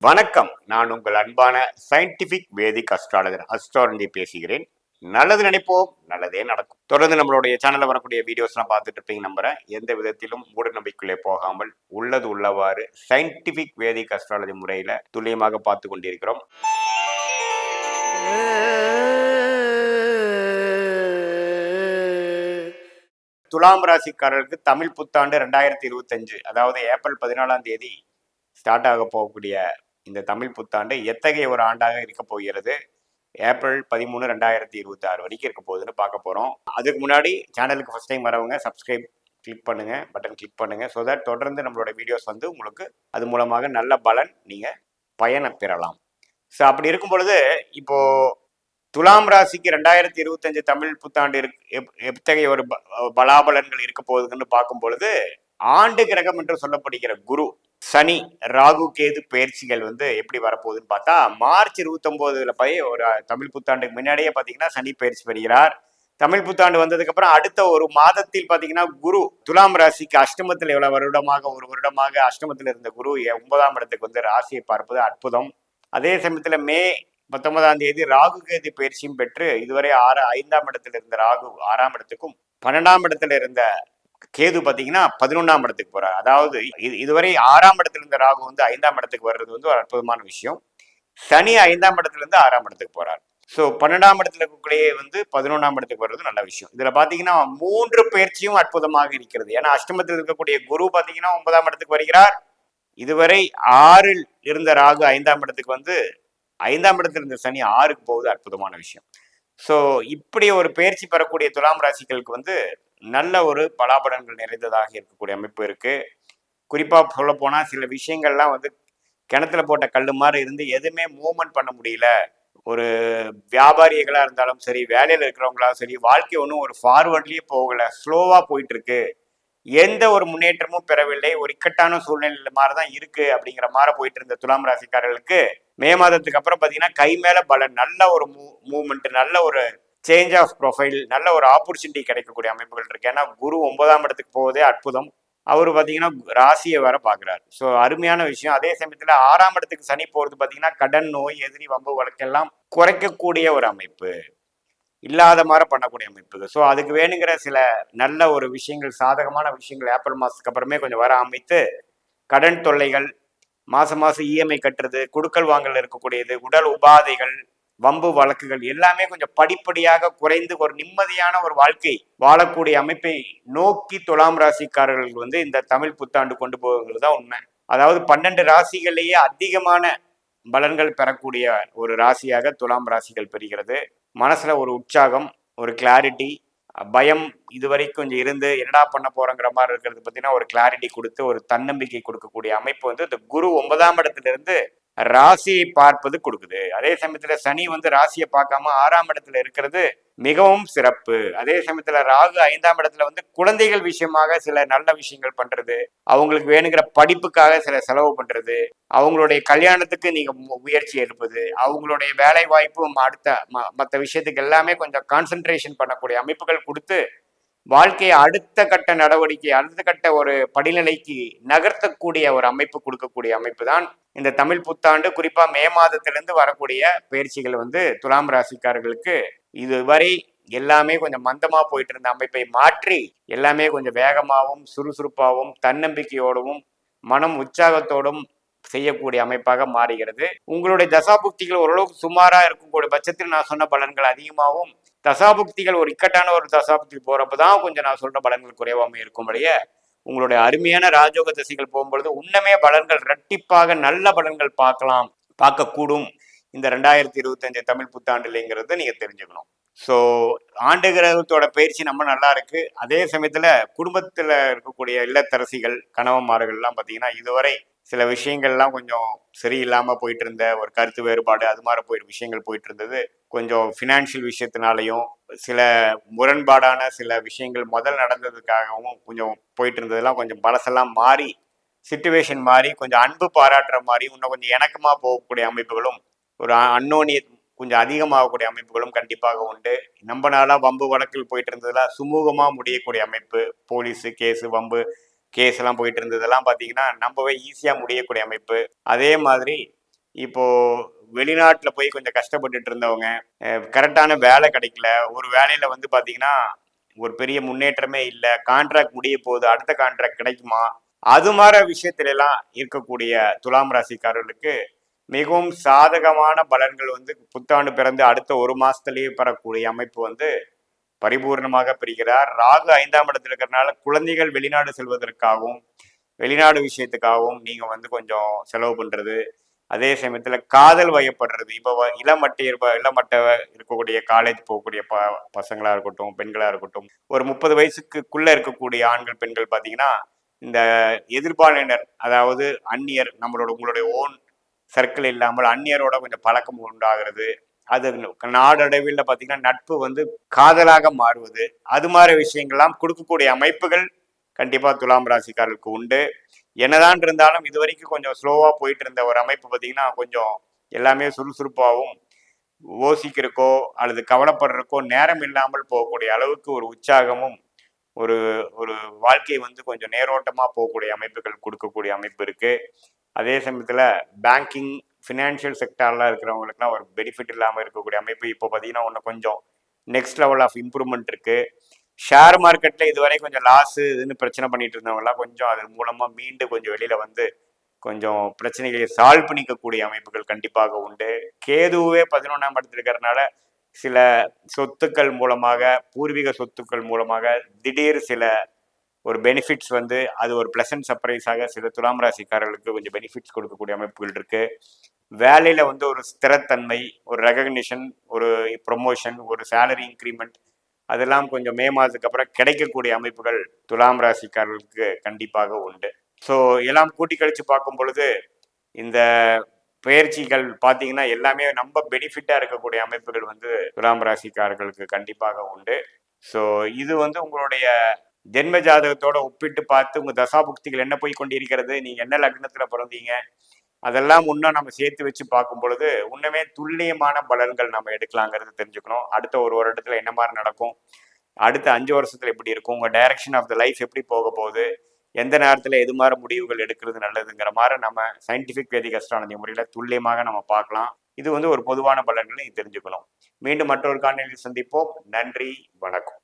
வணக்கம். நான் உங்கள் அன்பான சயின்டிபிக் வேதிக் அஸ்ட்ராலஜி பேசுகிறேன். நல்லது நினைப்போம், நல்லதே நடக்கும். தொடர்ந்து நம்மளுடைய சேனல்ல வரக்கூடிய வீடியோஸ்லாம் பார்த்துட்டு இருப்பீங்க நம்புறேன். எந்த விதத்திலும் மூட நம்பிக்கையிலே போகாமல் உள்ளது உள்ளவாறு சயின்டிபிக் வேதிக் அஸ்ட்ராலஜி முறையில துல்லியமாக பார்த்து கொண்டிருக்கிறோம். துலாம் ராசிக்காரருக்கு தமிழ் புத்தாண்டு 2025, அதாவது ஏப்ரல் 14ஆம் தேதி ஸ்டார்ட் ஆக போகக்கூடிய இந்த தமிழ் புத்தாண்டு எத்தகைய ஒரு ஆண்டாக இருக்க போகிறது, ஏப்ரல் 13, 2026 வரைக்கும் இருக்க போகுதுன்னு பார்க்க போகிறோம். அதுக்கு முன்னாடி சேனலுக்கு ஃபர்ஸ்ட் டைம் வரவங்க சப்ஸ்கிரைப் கிளிக் பண்ணுங்க, பட்டன் கிளிக் பண்ணுங்க. ஸோ தட் தொடர்ந்து நம்மளோட வீடியோஸ் வந்து உங்களுக்கு அது மூலமாக நல்ல பலன் நீங்கள் பயனை பெறலாம். ஸோ அப்படி இருக்கும் பொழுது இப்போ துலாம் ராசிக்கு 2025 தமிழ் புத்தாண்டு எத்தகைய ஒரு பலாபலன்கள் இருக்க போகுதுன்னு பார்க்கும் பொழுது, ஆண்டு கிரகம் என்று சொல்லப்படுகிற குரு, சனி, ராகு, கேது பயிற்சிகள் வந்து எப்படி வரப்போகுதுன்னு பார்த்தா, மார்ச் 29 போய் ஒரு தமிழ் புத்தாண்டுக்கு முன்னாடியே பார்த்தீங்கன்னா சனி பயிற்சி பெறுகிறார். தமிழ் புத்தாண்டு வந்ததுக்கு அப்புறம் அடுத்த ஒரு மாதத்தில் பார்த்தீங்கன்னா குரு துலாம் ராசிக்கு அஷ்டமத்தில் எவ்வளவு ஒரு வருடமாக அஷ்டமத்தில் இருந்த குரு 9ஆம் இடத்துக்கு வந்து ராசியை பார்ப்பது அற்புதம். அதே சமயத்தில் மே 19ஆம் தேதி ராகு கேது பயிற்சியும் பெற்று இதுவரை 5ஆம் இடத்துல இருந்த ராகு 6ஆம் இடத்துக்கும் 12ஆம் இடத்துல இருந்த கேது பார்த்தீங்கன்னா 11ஆம் இடத்துக்கு போறார். அதாவது இதுவரை 6ஆம் இடத்துல இருந்த ராகு வந்து 5ஆம் இடத்துக்கு வர்றது வந்து ஒரு அற்புதமான விஷயம். சனி 5ஆம் இடத்துல இருந்து 6ஆம் இடத்துக்கு போறார். ஸோ 12ஆம் இடத்துல இருக்கக்கூடிய வந்து 11ஆம் இடத்துக்கு வர்றது நல்ல விஷயம். இதுல பாத்தீங்கன்னா 3 பயிற்சியும் அற்புதமாக இருக்கிறது. ஏன்னா அஷ்டமத்தில் இருக்கக்கூடிய குரு பாத்தீங்கன்னா 9ஆம் இடத்துக்கு வருகிறார். இதுவரை 6ல் இருந்த ராகு 5ஆம் இடத்துக்கு வந்து 5ஆம் இடத்துல இருந்த சனி 6க்கு போகுது, அற்புதமான விஷயம். ஸோ இப்படி ஒரு பயிற்சி பெறக்கூடிய துலாம் ராசிகளுக்கு வந்து நல்ல ஒரு பலாபலன்கள் நிறைந்ததாக இருக்கக்கூடிய அமைப்பு இருக்கு. குறிப்பா சொல்ல போனா சில விஷயங்கள்லாம் வந்து கிணத்துல போட்ட கல்லு மாதிரி இருந்து எதுவுமே மூவ்மெண்ட் பண்ண முடியல. ஒரு வியாபாரிகளா இருந்தாலும் சரி, வேலையில இருக்கிறவங்களாலும் சரி, வாழ்க்கை ஒன்றும் ஒரு ஃபார்வர்ட்லயே போகல, ஸ்லோவா போயிட்டு இருக்கு, எந்த ஒரு முன்னேற்றமும் பெறவில்லை, ஒரு இக்கட்டான சூழ்நிலை மாதிரிதான் இருக்கு அப்படிங்கிற மாதிரி போயிட்டு இருந்த துலாம் ராசிக்காரர்களுக்கு மே மாதத்துக்கு அப்புறம் பாத்தீங்கன்னா கை மேல பலன், நல்ல ஒரு மூவ்மெண்ட், நல்ல ஒரு சேஞ்ச் ஆஃப் ப்ரொஃபைல், நல்ல ஒரு ஆப்பர்ச்சுனிட்டி கிடைக்கக்கூடிய அமைப்புகள் இருக்கு. ஏன்னா குரு 9ஆம் இடத்துக்கு போவதே அற்புதம். அவர் பாத்தீங்கன்னா ராசியை வர பாக்குறாரு. ஸோ அருமையான விஷயம். அதே சமயத்துல 6ஆம் இடத்துக்கு சனி போறது பாத்தீங்கன்னா கடன், நோய், எதிரி, வம்பு வழக்கெல்லாம் குறைக்கக்கூடிய ஒரு அமைப்பு, இல்லாத மாதிரி பண்ணக்கூடிய அமைப்பு. ஸோ அதுக்கு வேணுங்கிற சில நல்ல ஒரு விஷயங்கள், சாதகமான விஷயங்கள் ஏப்ரல் மாதத்துக்கு அப்புறமே கொஞ்சம் வர அமைத்து, கடன் தொல்லைகள், மாசம் இஎம்ஐ கட்டுறது, குடுக்கல் வாங்கல் இருக்கக்கூடியது, உடல் உபாதைகள், வம்பு வழக்குகள் எல்லாமே கொஞ்சம் படிப்படியாக குறைந்து ஒரு நிம்மதியான ஒரு வாழ்க்கை வாழக்கூடிய அமைப்பை நோக்கி துலாம் ராசிக்காரர்கள் வந்து இந்த தமிழ் புத்தாண்டு கொண்டு போகிறது தான் உண்மை. அதாவது 12 ராசிகள்லேயே அதிகமான பலன்கள் பெறக்கூடிய ஒரு ராசியாக துலாம் ராசிகள் பெறுகிறது. மனசுல ஒரு உற்சாகம், ஒரு கிளாரிட்டி, பயம் இதுவரைக்கும் கொஞ்சம் இருந்து என்னடா பண்ண போறோங்கிற மாதிரி இருக்கிறது பார்த்தீங்கன்னா ஒரு கிளாரிட்டி கொடுத்து ஒரு தன்னம்பிக்கை கொடுக்கக்கூடிய அமைப்பு வந்து இந்த குரு 9ஆம் இடத்துல இருந்து ராசியை பார்ப்பது கொடுக்குது. அதே சமயத்துல சனி வந்து ராசியை பார்க்காம 6ஆம் இடத்துல இருக்கிறது மிகவும் சிறப்பு. அதே சமயத்துல ராகு 5ஆம் இடத்துல வந்து குழந்தைகள் விஷயமாக சில நல்ல விஷயங்கள் பண்றது, அவங்களுக்கு வேணுங்கிற படிப்புக்காக சில செலவு பண்றது, அவங்களுடைய கல்யாணத்துக்கு நீங்க முயற்சி எடுப்பது, அவங்களுடைய வேலை வாய்ப்பு அடுத்த மற்ற விஷயத்துக்கு எல்லாமே கொஞ்சம் கான்சென்ட்ரேஷன் பண்ணக்கூடிய அமைப்புகள் கொடுத்து வாழ்க்கையை அடுத்த கட்ட நடவடிக்கை, அடுத்த கட்ட ஒரு படிநிலைக்கு நகர்த்தக்கூடிய ஒரு அமைப்பு கொடுக்கக்கூடிய அமைப்பு தான் இந்த தமிழ் புத்தாண்டு. குறிப்பா மே மாதத்திலிருந்து வரக்கூடிய பயிற்சிகள் வந்து துலாம் ராசிக்காரர்களுக்கு இதுவரை எல்லாமே கொஞ்சம் மந்தமா போயிட்டு இருந்த அமைப்பை மாற்றி எல்லாமே கொஞ்சம் வேகமாகவும் சுறுசுறுப்பாகவும் தன்னம்பிக்கையோடவும் மனம் உற்சாகத்தோடும் செய்யக்கூடிய அமைப்பாக மாறுகிறது. உங்களுடைய தசாபுக்திகள் ஓரளவுக்கு சுமாரா இருக்கக்கூடிய பட்சத்தில் நான் சொன்ன பலன்கள் அதிகமாகவும், தசாபுக்திகள் ஒரு இக்கட்டான ஒரு தசாபுக்தி போறப்பதான் கொஞ்சம் நான் சொல்ற பலன்கள் குறைவாம இருக்கும்படியே உங்களுடைய அருமையான ராஜயோக திசைகள் போகும்பொழுது உன்னமே பலன்கள் இரட்டிப்பாக நல்ல பலன்கள் பார்க்கக்கூடும் இந்த 2025 தமிழ் புத்தாண்டுலைங்கிறத நீங்க தெரிஞ்சுக்கணும். ஸோ ஆண்டு கிரகத்தோட பயிற்சி நம்ம நல்லா இருக்கு. அதே சமயத்துல குடும்பத்துல இருக்கக்கூடிய இல்லத்தரசிகள், கணவன்மார்கள்லாம் பார்த்தீங்கன்னா இதுவரை சில விஷயங்கள்லாம் கொஞ்சம் சரியில்லாம போயிட்டு இருந்த ஒரு கருத்து வேறுபாடு, அது மாதிரி விஷயங்கள் போயிட்டு இருந்தது. கொஞ்சம் ஃபினான்ஷியல் விஷயத்தினாலையும் சில முரண்பாடான சில விஷயங்கள் முதல் நடந்ததுக்காகவும் கொஞ்சம் போயிட்டு இருந்ததெல்லாம் கொஞ்சம் பழசெல்லாம் மாறி, சிச்சுவேஷன் மாறி, கொஞ்சம் அன்பு பாராட்டுற மாதிரி இன்னும் கொஞ்சம் இணக்கமா போகக்கூடிய அமைப்புகளும், ஒரு அன்னோனிய கொஞ்சம் அதிகமாகக்கூடிய அமைப்புகளும் கண்டிப்பாக உண்டு. நம்ம நாளா வம்பு வழக்கில் போயிட்டு இருந்ததெல்லாம் சுமூகமா முடியக்கூடிய அமைப்பு, போலீஸு கேஸு வம்பு கேஸ் எல்லாம் போயிட்டு இருந்ததெல்லாம் பார்த்தீங்கன்னா நம்மவே ஈஸியாக முடியக்கூடிய அமைப்பு. அதே மாதிரி இப்போ வெளிநாட்டில் போய் கொஞ்சம் கஷ்டப்பட்டுட்டு இருந்தவங்க, கரெக்டான வேலை கிடைக்கல, ஒரு வேலையில வந்து பார்த்தீங்கன்னா ஒரு பெரிய முன்னேற்றமே இல்லை, கான்ட்ராக்ட் முடிய போகுது, அடுத்த கான்ட்ராக்ட் கிடைக்குமா, அது மாதிரி விஷயத்துல எல்லாம் இருக்கக்கூடிய துலாம் ராசிக்காரர்களுக்கு மிகவும் சாதகமான பலன்கள் வந்து புத்தாண்டு பிறந்து அடுத்த ஒரு மாசத்திலேயே பெறக்கூடிய அமைப்பு வந்து பரிபூர்ணமாக பெறுகிறார். ராகு 5ஆம் இடத்துல இருக்கிறதுனால குழந்தைகள் வெளிநாடு செல்வதற்காகவும் வெளிநாடு விஷயத்துக்காகவும் நீங்க வந்து கொஞ்சம் செலவு பண்றது, அதே சமயத்துல காதல் வயப்படுறது. இப்போ இளமட்ட இருக்கக்கூடிய காலேஜ் போகக்கூடிய பசங்களா இருக்கட்டும், பெண்களா இருக்கட்டும், ஒரு 30 வயசுக்குள்ள இருக்கக்கூடிய ஆண்கள் பெண்கள் பார்த்தீங்கன்னா இந்த எதிர்பாலினர், அதாவது அந்நியர், உங்களுடைய ஓன் சர்க்கிள் இல்லாமல் அந்நியரோட கொஞ்சம் பழக்கம் உண்டாகிறது, அது நாடளவில் பார்த்தீங்கன்னா நட்பு வந்து காதலாக மாறுவது, அது மாதிரி விஷயங்கள்லாம் கொடுக்கக்கூடிய அமைப்புகள் கண்டிப்பா துலாம் ராசிக்காரர்களுக்கு உண்டு. என்னதான் இருந்தாலும் இது வரைக்கும் கொஞ்சம் ஸ்லோவா போயிட்டு இருந்த ஒரு அமைப்பு பார்த்தீங்கன்னா கொஞ்சம் எல்லாமே சுறுசுறுப்பாகவும் யோசிக்கிறக்கோ அல்லது கவலைப்படுறக்கோ நேரம் இல்லாமல் போகக்கூடிய அளவுக்கு ஒரு உற்சாகமும் ஒரு ஒரு வாழ்க்கை வந்து கொஞ்சம் நேரோட்டமா போகக்கூடிய அமைப்புகள் கொடுக்கக்கூடிய அமைப்பு இருக்கு. அதே சமயத்துல பேங்கிங் ஃபினான்ஷியல் செக்டார்லாம் இருக்கிறவங்களுக்குலாம் ஒரு பெனிஃபிட் இல்லாமல் இருக்கக்கூடிய அமைப்பு இப்போ பார்த்தீங்கன்னா ஒன்று கொஞ்சம் நெக்ஸ்ட் லெவல் ஆஃப் இம்ப்ரூவ்மெண்ட் இருக்கு. ஷேர் மார்க்கெட்ல இதுவரை கொஞ்சம் லாஸ் இதுன்னு பிரச்சனை பண்ணிட்டு இருந்தவங்கலாம் கொஞ்சம் அது மூலமா மீண்டு கொஞ்சம் வெளியில வந்து கொஞ்சம் பிரச்சனைகளை சால்வ் பண்ணிக்கக்கூடிய அமைப்புகள் கண்டிப்பாக உண்டு. கேதுவே 11ஆம் இடத்துல இருக்கிறதுனால சில சொத்துக்கள் மூலமாக, பூர்வீக சொத்துக்கள் மூலமாக திடீர் சில ஒரு பெனிஃபிட்ஸ் வந்து அது ஒரு பிளசன்ட் சர்ப்ரைஸாக சில துலாம் ராசிக்காரர்களுக்கு கொஞ்சம் பெனிஃபிட்ஸ் கொடுக்கக்கூடிய அமைப்புகள் இருக்கு. வேலையில வந்து ஒரு ஸ்திரத்தன்மை, ஒரு ரெகக்னிஷன், ஒரு ப்ரொமோஷன், ஒரு சேலரி இன்க்ரிமெண்ட் அதெல்லாம் கொஞ்சம் மே மாதத்துக்கு அப்புறம் கிடைக்கக்கூடிய அமைப்புகள் துலாம் ராசிக்காரர்களுக்கு கண்டிப்பாக உண்டு. ஸோ எல்லாம் கூட்டி கழிச்சு பார்க்கும் பொழுது இந்த பயிற்சிகள் பார்த்தீங்கன்னா எல்லாமே நம்ம பெனிஃபிட்டா இருக்கக்கூடிய அமைப்புகள் வந்து துலாம் ராசிக்காரர்களுக்கு கண்டிப்பாக உண்டு. ஸோ இது வந்து உங்களுடைய ஜென்ம ஜாதகத்தோட ஒப்பிட்டு பார்த்து உங்க தசாபுக்திகள் என்ன போய் கொண்டிருக்கிறது, நீங்க என்ன லக்னத்துல பிறந்தீங்க, அதெல்லாம் இன்னும் நம்ம சேர்த்து வச்சு பார்க்கும் பொழுது இன்னுமே துல்லியமான பலன்கள் நம்ம எடுக்கலாங்கிறது தெரிஞ்சுக்கணும். அடுத்த ஒரு வருடத்துல என்ன மாதிரி நடக்கும், அடுத்த 5 வருஷத்துல எப்படி இருக்கும், உங்க டைரக்ஷன் ஆஃப் த லைஃப் எப்படி போக போகுது, எந்த நேரத்தில் எது மாதிரி முடிவுகள் எடுக்கிறது நல்லதுங்கிற மாதிரி நம்ம சயின்டிஃபிக் வேதிக் அஸ்ட்ராலஜி முறையில் துல்லியமாக நம்ம பார்க்கலாம். இது வந்து ஒரு பொதுவான பலன்களை தெரிஞ்சுக்கணும். மீண்டும் மற்றொரு காணொலியில் சந்திப்போம். நன்றி, வணக்கம்.